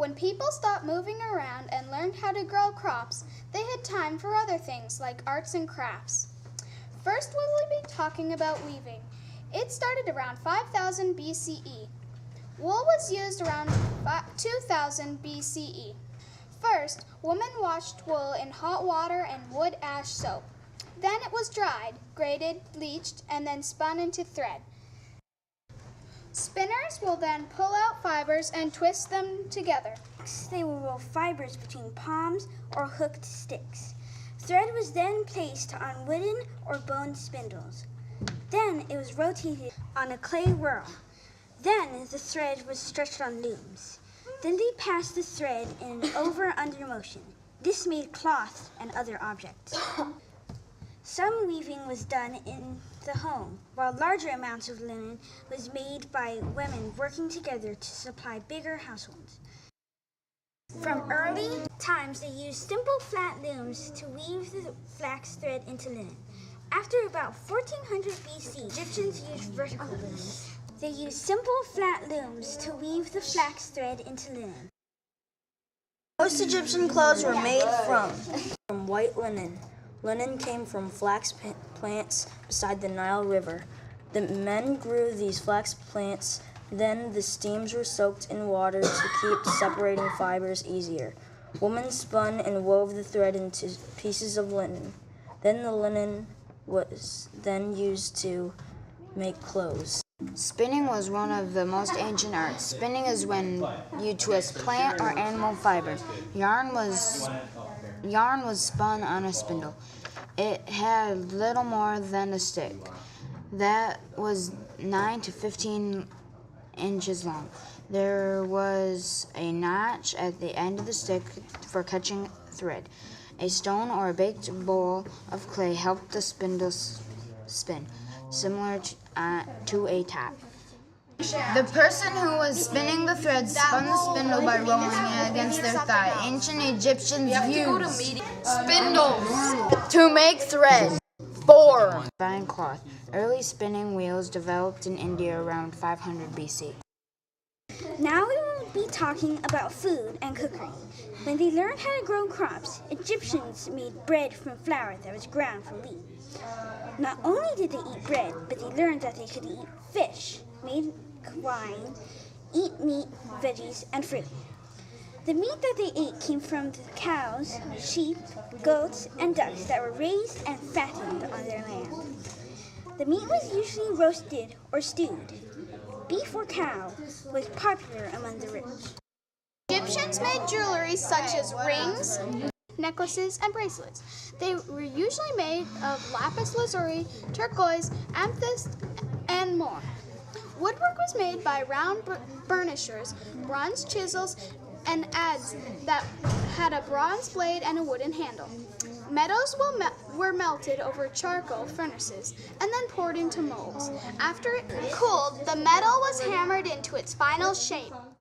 When people stopped moving around and learned how to grow crops, they had time for other things like arts and crafts. First, we'll be talking about weaving. It started around 5000 BCE. Wool was used around 2000 BCE. First, women washed wool in hot water and wood ash soap. Then it was dried, grated, bleached, and then spun into thread. Spinners will then pull out fibers and twist them together. They will roll fibers between palms or hooked sticks. Thread was then placed on wooden or bone spindles. Then it was rotated on a clay whirl. Then the thread was stretched on looms. Then they passed the thread in an over-under motion. This made cloth and other objects. Some weaving was done in the home, while larger amounts of linen was made by women working together to supply bigger households. From early times, they used simple flat looms to weave the flax thread into linen. After about 1400 BC, Egyptians used vertical looms. They used simple flat looms to weave the flax thread into linen. Most Egyptian clothes were made from white linen. Linen came from flax plants beside the Nile River. The men grew these flax plants, then the stems were soaked in water to keep separating fibers easier. Women spun and wove the thread into pieces of linen. Then the linen was then used to make clothes. Spinning was one of the most ancient arts. Spinning is when you twist plant or animal fiber. Yarn was spun on a spindle. It had little more than a stick that was 9 to 15 inches long. There was a notch at the end of the stick for catching thread. A stone or a baked bowl of clay helped the spindle spin, similar to a top. The person who was spinning the thread spun the spindle by rolling it against their thigh. Ancient Egyptians used spindles to make thread. 4. Fine cloth. Early spinning wheels developed in India around 500 BC. Now we will be talking about food and cookery. When they learned how to grow crops, Egyptians made bread from flour that was ground from wheat. Not only did they eat bread, but they learned that they could eat fish, make wine, eat meat, veggies, and fruit. The meat that they ate came from the cows, sheep, goats, and ducks that were raised and fattened on their land. The meat was usually roasted or stewed. Beef or cow was popular among the rich. Egyptians made jewelry such as rings, necklaces, and bracelets. They were usually made of lapis lazuli, turquoise, amethyst, and more. Woodwork was made by round burnishers, bronze chisels, and adze that had a bronze blade and a wooden handle. Metals were melted over charcoal furnaces and then poured into molds. After it cooled, the metal was hammered into its final shape.